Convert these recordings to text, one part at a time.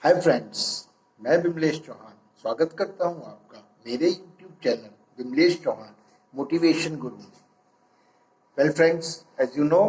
Hi friends, मैं विमलेश चौहान स्वागत करता हूं आपका मेरे YouTube channel Vimlesh Chauhan motivation Guru में। Well friends, as you know,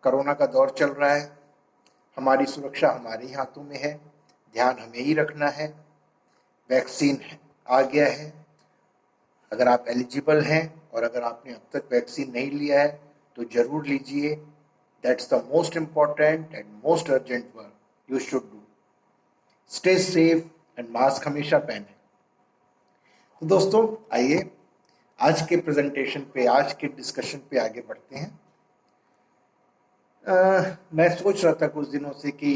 corona का दौर चल रहा है। हमारी सुरक्षा हमारे ही हाथों में है, ध्यान हमें ही रखना है। वैक्सीन आ गया है। अगर आप एलिजिबल हैं और अगर आपने अब तक वैक्सीन नहीं लिया है तो ज़रूर लीजिए। That's the most important and most urgent work you should do. Stay safe and mask हमेशा पहने। तो दोस्तों, आइए आज के प्रेजेंटेशन पे, आज के डिस्कशन पे आगे बढ़ते हैं। मैं सोच रहा था कुछ दिनों से कि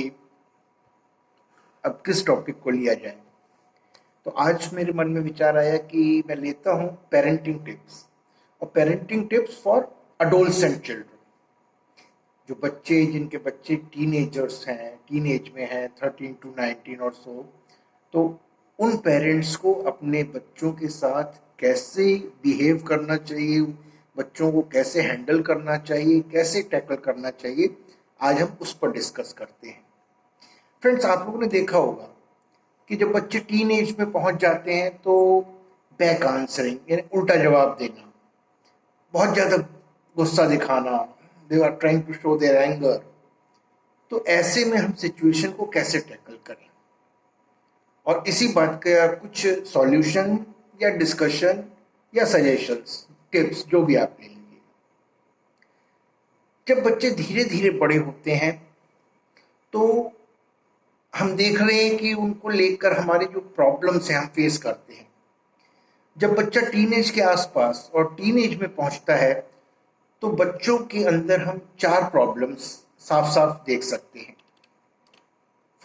अब किस टॉपिक को लिया जाए, तो आज मेरे मन में विचार आया कि मैं लेता हूँ पेरेंटिंग टिप्स, और parenting tips for adolescent children. जो बच्चे, जिनके बच्चे टीनेजर्स हैं, टीनेज में हैं, 13 to 19 और सो, तो उन पेरेंट्स को अपने बच्चों के साथ कैसे बिहेव करना चाहिए, बच्चों को कैसे हैंडल करना चाहिए, कैसे टैकल करना चाहिए, आज हम उस पर डिस्कस करते हैं। फ्रेंड्स, आप लोगों ने देखा होगा कि जब बच्चे टीन एज में पहुंच जाते हैं तो बैक आंसरिंग, यानी उल्टा जवाब देना, बहुत ज़्यादा गुस्सा दिखाना, they are trying to show their anger. तो ऐसे में हम सिचुएशन को कैसे टैकल करें, और इसी बात का कुछ सॉल्यूशन या डिस्कशन या सजेशंस, टिप्स, जो भी आप ले लीजिए। जब बच्चे धीरे धीरे बड़े होते हैं तो हम देख रहे हैं कि उनको लेकर हमारे जो प्रॉब्लम्स हैं हम फेस करते हैं। जब बच्चा टीनेज के आसपास और टीनेज में पहुंचता है तो बच्चों के अंदर हम 4 प्रॉब्लम्स साफ साफ देख सकते हैं।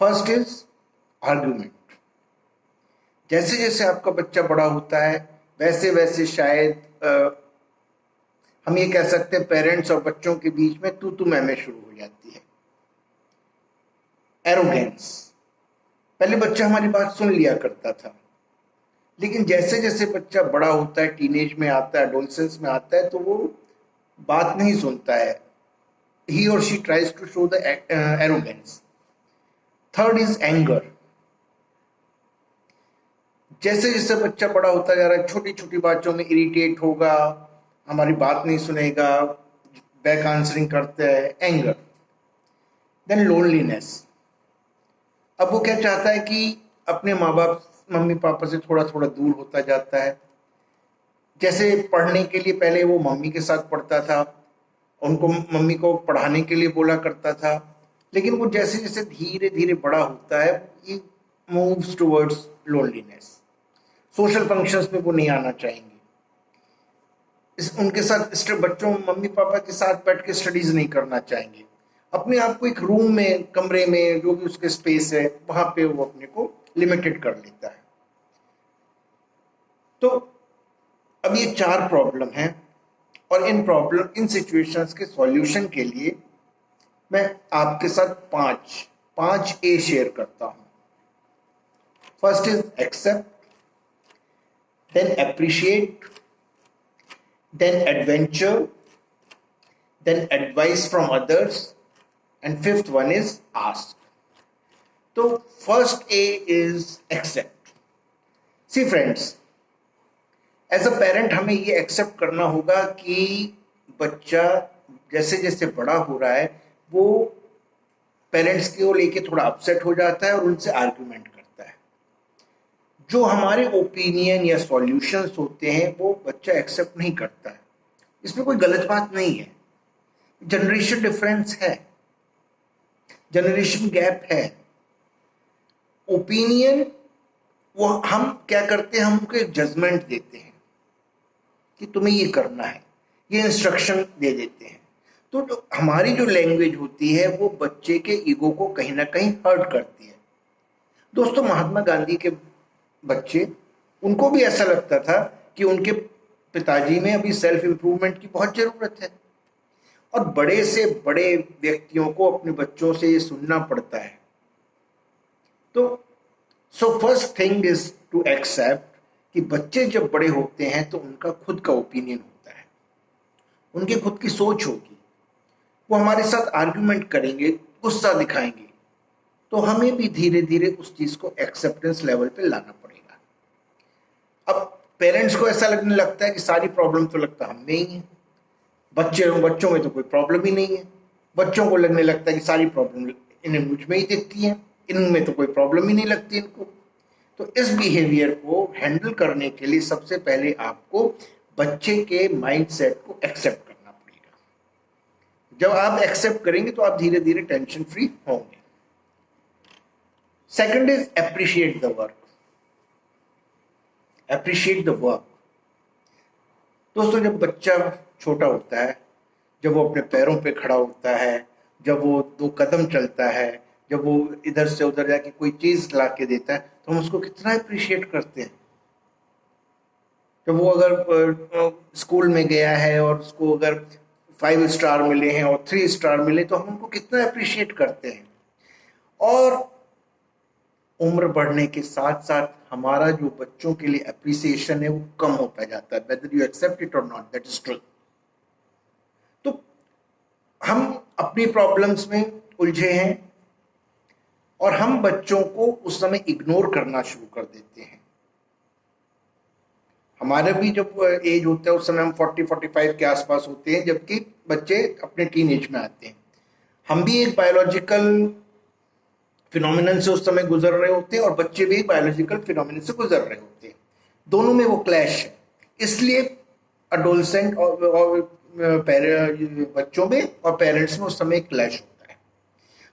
First is argument. जैसे जैसे आपका बच्चा बड़ा होता है वैसे वैसे शायद हम ये कह सकते हैं पेरेंट्स और बच्चों के बीच में तू मैं शुरू हो जाती है। एरोगेंस। पहले बच्चा हमारी बात सुन लिया करता था, लेकिन जैसे जैसे बच्चा बड़ा होता है, टीनेज में आता है, एडोलसेंस में आता है, तो वो बात नहीं सुनता है। ही और she tries to show the arrogance. Third is anger. जैसे जैसे बच्चा बड़ा होता जा रहा है, छोटी छोटी बातों में इरिटेट होगा, हमारी बात नहीं सुनेगा, बैक आंसरिंग करता है, एंगर। Then loneliness. अब वो क्या चाहता है कि अपने माँ बाप, मम्मी पापा से थोड़ा थोड़ा दूर होता जाता है। जैसे पढ़ने के लिए पहले वो मम्मी के साथ पढ़ता था, उनको मम्मी को पढ़ाने के लिए बोला करता था, लेकिन वो जैसे जैसे धीरे धीरे बड़ा होता है ये moves towards loneliness. Social functions में वो नहीं आना चाहेंगे, उनके साथ बच्चों मम्मी पापा के साथ बैठ के स्टडीज नहीं करना चाहेंगे। अपने आप को एक रूम में, कमरे में, जो भी उसके स्पेस है, वहां पे वो अपने को लिमिटेड कर लेता है। तो अब ये 4 प्रॉब्लम हैं, और इन सिचुएशंस के सॉल्यूशन के लिए मैं आपके साथ 5 ए शेयर करता हूं। First is accept, then appreciate, then adventure, then advice from others, and 5th one is ask. तो first A is accept. See friends, as a parent हमें ये accept करना होगा कि बच्चा जैसे जैसे बड़ा हो रहा है वो पेरेंट्स को लेके थोड़ा अपसेट हो जाता है और उनसे आर्ग्यूमेंट करता है। जो हमारे ओपिनियन या सॉल्यूशंस होते हैं वो बच्चा एक्सेप्ट नहीं करता है। इसमें कोई गलत बात नहीं है। जनरेशन डिफरेंस है, जनरेशन गैप है। ओपिनियन वो हम क्या करते हैं, हम उनको एक जजमेंट देते हैं कि तुम्हें ये करना है, ये इंस्ट्रक्शन दे देते हैं। तो हमारी जो लैंग्वेज होती है वो बच्चे के ईगो को कहीं ना कहीं हर्ट करती है। दोस्तों, महात्मा गांधी के बच्चे, उनको भी ऐसा लगता था कि उनके पिताजी में अभी सेल्फ इंप्रूवमेंट की बहुत जरूरत है, और बड़े से बड़े व्यक्तियों को अपने बच्चों से ये सुनना पड़ता है। तो first thing is to accept कि बच्चे जब बड़े होते हैं तो उनका खुद का ओपिनियन होता है, उनकी खुद की सोच होगी। वो हमारे साथ आर्ग्यूमेंट करेंगे, गुस्सा दिखाएंगे, तो हमें भी धीरे धीरे उस चीज को एक्सेप्टेंस लेवल पे लाना पड़ेगा। अब पेरेंट्स को ऐसा लगने लगता है कि सारी प्रॉब्लम तो लगता हम में ही है, बच्चों में तो कोई प्रॉब्लम ही नहीं है। बच्चों को लगने लगता है कि सारी प्रॉब्लम इन्हें मुझ में ही दिखती है, इनमें तो कोई प्रॉब्लम ही नहीं लगती इनको। तो इस बिहेवियर को हैंडल करने के लिए सबसे पहले आपको बच्चे के माइंडसेट को एक्सेप्ट करना पड़ेगा। जब आप एक्सेप्ट करेंगे तो आप धीरे धीरे टेंशन फ्री होंगे। Second is appreciate the work. Appreciate the work. दोस्तों, जब बच्चा छोटा होता है, जब वो अपने पैरों पे खड़ा होता है, जब वो 2 कदम चलता है, जब वो इधर से उधर जाके कोई चीज ला के देता है, तो हम उसको कितना अप्रिशिएट करते हैं। जब वो अगर स्कूल में गया है और उसको अगर 5 स्टार मिले हैं और 3 स्टार मिले, तो हम उनको कितना अप्रिशिएट करते हैं। और उम्र बढ़ने के साथ साथ हमारा जो बच्चों के लिए अप्रिसिएशन है वो कम होता जाता है, वेदर यू एक्सेप्ट इट और नॉट, दैट इज ट्रू। तो हम अपनी प्रॉब्लम्स में उलझे हैं और हम बच्चों को उस समय इग्नोर करना शुरू कर देते हैं। हमारे भी जब एज होता है उस समय हम 40-45 के आसपास होते हैं, जबकि बच्चे अपने टीन एज में आते हैं। हम भी एक बायोलॉजिकल फिनोमिनन से उस समय गुजर रहे होते हैं और बच्चे भी एक बायोलॉजिकल फिनोमिनन से गुजर रहे होते हैं। दोनों में वो क्लैश है। इसलिए अडोलसेंट और बच्चों में और पेरेंट्स में उस समय क्लैश होता है।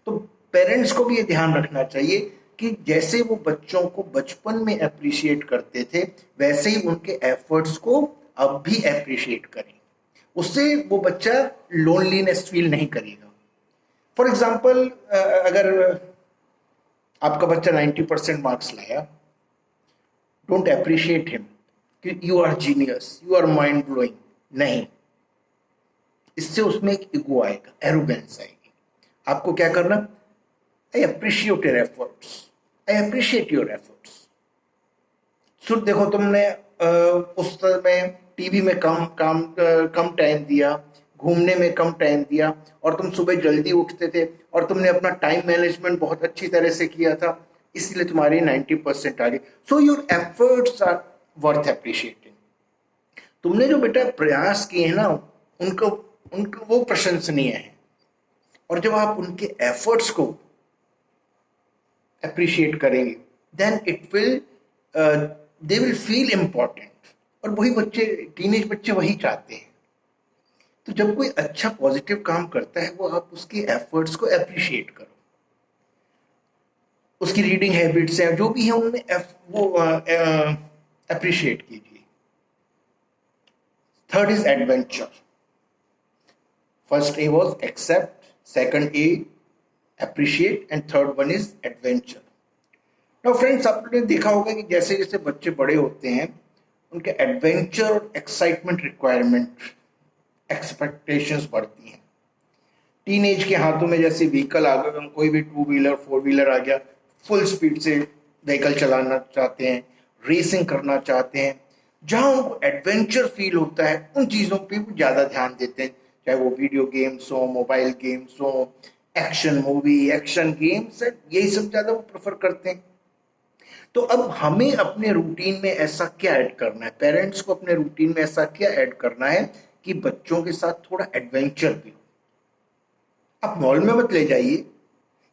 तो पेरेंट्स को भी ये ध्यान रखना चाहिए कि जैसे वो बच्चों को बचपन में अप्रिशिएट करते थे, वैसे ही उनके एफर्ट्स को अब भी अप्रिशिएट करें। उससे वो बच्चा लोनलीनेस फील नहीं करेगा। फॉर एग्जाम्पल, अगर आपका बच्चा 90% मार्क्स लाया, डोंट अप्रिशिएट हिम कि you are genius, you are mind blowing. नहीं, इससे उसमें एक ईगो आएगा, एरोगेंस आएगी। आपको क्या करना, I appreciate your efforts, I appreciate your efforts. सुन, देखो तुमने उस समय टीवी में कम टाइम दिया, घूमने में कम टाइम दिया, और तुम सुबह जल्दी उठते थे और तुमने अपना टाइम मैनेजमेंट बहुत अच्छी तरह से किया था, इसलिए तुम्हारी 90% आ गई। So your efforts are worth appreciating. तुमने जो बेटा प्रयास किए हैं ना, उनको उनको वो प्रशंसनीय है। और जब आप उनके एफर्ट्स को अप्रिशिएट करेंगे, then it will they will feel important. और वही बच्चे, टीनेज बच्चे वही चाहते हैं। तो जब कोई अच्छा पॉजिटिव काम करता है, वो आप उसके एफर्ट्स को अप्रिशिएट करो। उसकी रीडिंग हैबिट्स हैं, जो भी है, उनमें वो अप्रिशिएट कीजिए। Third is adventure. First a was accept, second a appreciate, and third one is adventure. Now friends, आपने देखा होगा कि जैसे जैसे बच्चे बड़े होते हैं, उनके एडवेंचर और एक्साइटमेंट रिक्वायरमेंट, एक्सपेक्टेशंस बढ़ती हैं। टीनेज के हाथों में जैसे व्हीकल आ गए, कोई भी 2 व्हीलर 4 व्हीलर आ गया, फुल स्पीड से व्हीकल चलाना चाहते हैं, रेसिंग करना चाहते हैं। जहां उनको एडवेंचर फील होता है, उन चीज़ों पे वो ज़्यादा ध्यान देते हैं, चाहे वो वीडियो गेम्स हो, मोबाइल गेम्स हो, एक्शन मूवी, एक्शन गेम्स, यही सब ज़्यादा वो प्रेफर करते हैं। तो अब हमें अपने रूटीन में ऐसा क्या ऐड करना है, पेरेंट्स को अपने रूटीन में ऐसा क्या ऐड करना है कि बच्चों के साथ थोड़ा एडवेंचर भी हो। आप मॉल में मत ले जाइए,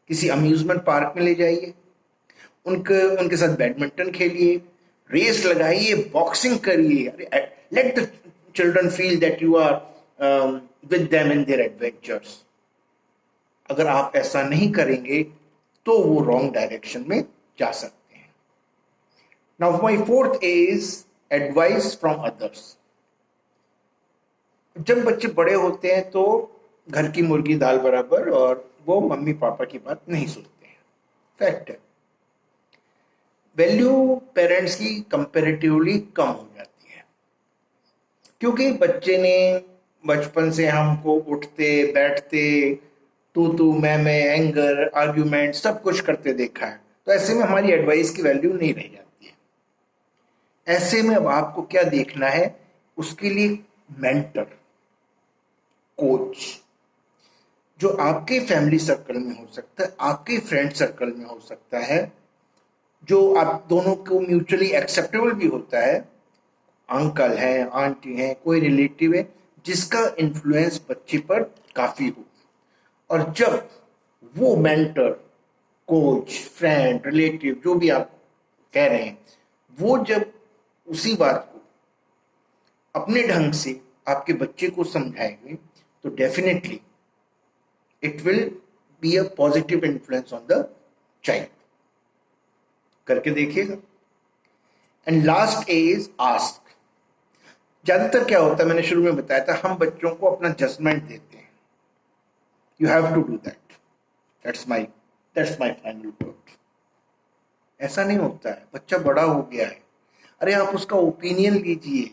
किसी अम्यूजमेंट पार्क में ले जाइए, उनके साथ बैडमिंटन खेलिए, रेस लगाइए, बॉक्सिंग करिए। Let the children feel that you are with them in their adventures. अगर आप ऐसा नहीं करेंगे तो वो रॉन्ग डायरेक्शन में जा सकते। Now my fourth is advice from others. जब बच्चे बड़े होते हैं तो घर की मुर्गी दाल बराबर, और वो मम्मी पापा की बात नहीं सुनते हैं। फैक्ट है। वैल्यू पेरेंट्स की कंपैरेटिवली कम हो जाती है, क्योंकि बच्चे ने बचपन से हमको उठते बैठते, तू मैं, एंगर, आर्ग्यूमेंट सब कुछ करते देखा है। तो ऐसे में हमारी एडवाइस की वैल्यू नहीं रह जाती। ऐसे में अब आपको क्या देखना है, उसके लिए मेंटर, कोच, जो आपके फैमिली सर्कल में हो सकता है, आपके फ्रेंड सर्कल में हो सकता है, जो आप दोनों को म्यूचुअली एक्सेप्टेबल भी होता है, अंकल है, आंटी है, कोई रिलेटिव है जिसका इन्फ्लुएंस बच्चे पर काफी हो। और जब वो मेंटर, कोच, फ्रेंड, रिलेटिव, जो भी आप कह रहे हैं, वो जब उसी बात को अपने ढंग से आपके बच्चे को समझाएंगे तो definitely it will be a positive influence on the child. करके देखिएगा। And last is ask. ज्यादातर क्या होता है, मैंने शुरू में बताया था, हम बच्चों को अपना जजमेंट देते हैं, you have to do that, that's my final word. ऐसा नहीं होता है, बच्चा बड़ा हो गया है, अरे आप उसका ओपिनियन लीजिए,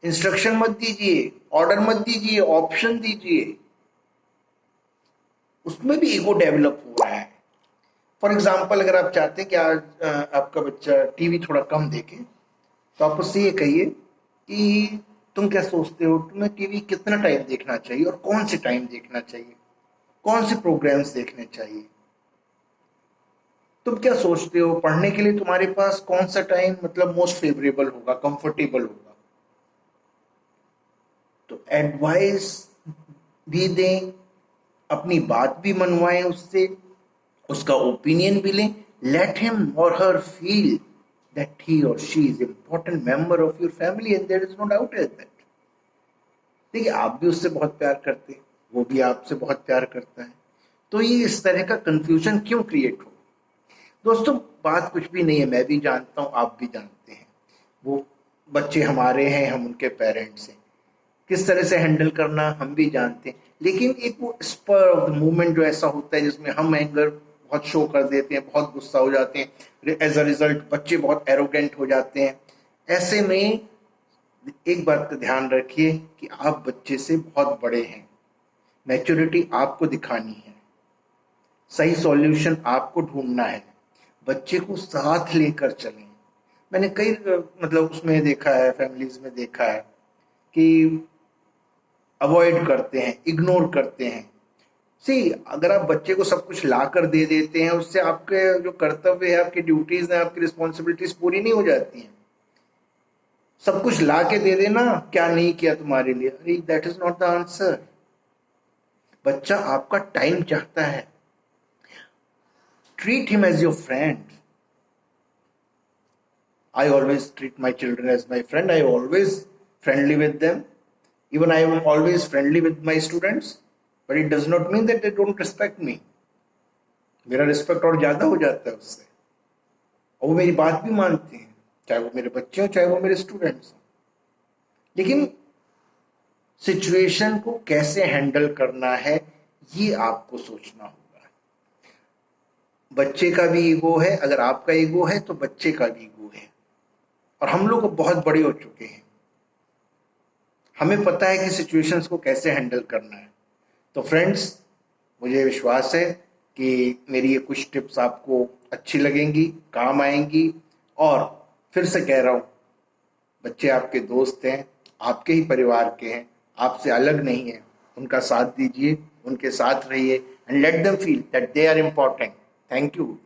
इंस्ट्रक्शन मत दीजिए, ऑर्डर मत दीजिए, ऑप्शन दीजिए, उसमें भी ईगो डेवलप हो रहा है। फॉर एग्जाम्पल, अगर आप चाहते हैं कि आज आपका बच्चा टीवी थोड़ा कम देखे, तो आप उससे ये कहिए कि तुम क्या सोचते हो, तुम्हें टीवी कितना टाइम देखना चाहिए और कौन से टाइम देखना चाहिए, कौन से प्रोग्राम्स देखने चाहिए, तुम क्या सोचते हो पढ़ने के लिए तुम्हारे पास कौन सा टाइम मतलब मोस्ट फेवरेबल होगा, कंफर्टेबल होगा। तो एडवाइस भी दें, अपनी बात भी मनवाएं उससे, उसका ओपिनियन भी लें। लेट हिम और हर feel that he or she is important member of your family and there is no doubt in that। देखिए, आप भी उससे बहुत प्यार करते हैं, वो भी आपसे बहुत प्यार करता है, तो ये इस तरह का कंफ्यूजन क्यों क्रिएट हो। दोस्तों, बात कुछ भी नहीं है, मैं भी जानता हूँ, आप भी जानते हैं, वो बच्चे हमारे हैं, हम उनके पेरेंट्स हैं, किस तरह से हैंडल करना हम भी जानते हैं। लेकिन एक वो स्पर ऑफ द मोमेंट जो ऐसा होता है जिसमें हम एंगर बहुत शो कर देते हैं, बहुत गुस्सा हो जाते हैं, एज अ रिजल्ट बच्चे बहुत एरोगेंट हो जाते हैं। ऐसे में एक बात का ध्यान रखिए कि आप बच्चे से बहुत बड़े हैं, मैच्योरिटी आपको दिखानी है, सही सॉल्यूशन आपको ढूंढना है, बच्चे को साथ लेकर चलें। मैंने कई मतलब उसमें देखा है, फैमिलीज में देखा है कि अवॉइड करते हैं, इग्नोर करते हैं। सी, अगर आप बच्चे को सब कुछ ला कर दे देते हैं, उससे आपके जो कर्तव्य है, आपकी ड्यूटीज हैं, आपकी रिस्पॉन्सिबिलिटीज पूरी नहीं हो जाती हैं। सब कुछ ला के दे देना, क्या नहीं किया तुम्हारे लिए, अरे that is not the answer. बच्चा आपका टाइम चाहता है, treat him as your friend. I always treat my children as my friend. I always friendly with them. Even I am always friendly with my students. But it does not mean that they don't respect me. मेरा respect और ज्यादा हो जाता है उससे, और वो मेरी बात भी मानते हैं, चाहे वो मेरे बच्चे हो, चाहे वो मेरे स्टूडेंट्स हो। लेकिन सिचुएशन को कैसे हैंडल करना है, ये आपको सोचना होगा। बच्चे का भी ईगो है, अगर आपका ईगो है तो बच्चे का भी ईगो है, और हम लोग बहुत बड़े हो चुके हैं, हमें पता है कि सिचुएशंस को कैसे हैंडल करना है। तो फ्रेंड्स, मुझे विश्वास है कि मेरी ये कुछ टिप्स आपको अच्छी लगेंगी, काम आएंगी। और फिर से कह रहा हूँ, बच्चे आपके दोस्त हैं, आपके ही परिवार के हैं, आपसे अलग नहीं है। उनका साथ दीजिए, उनके साथ रहिए, and let them feel that they are important. Thank you.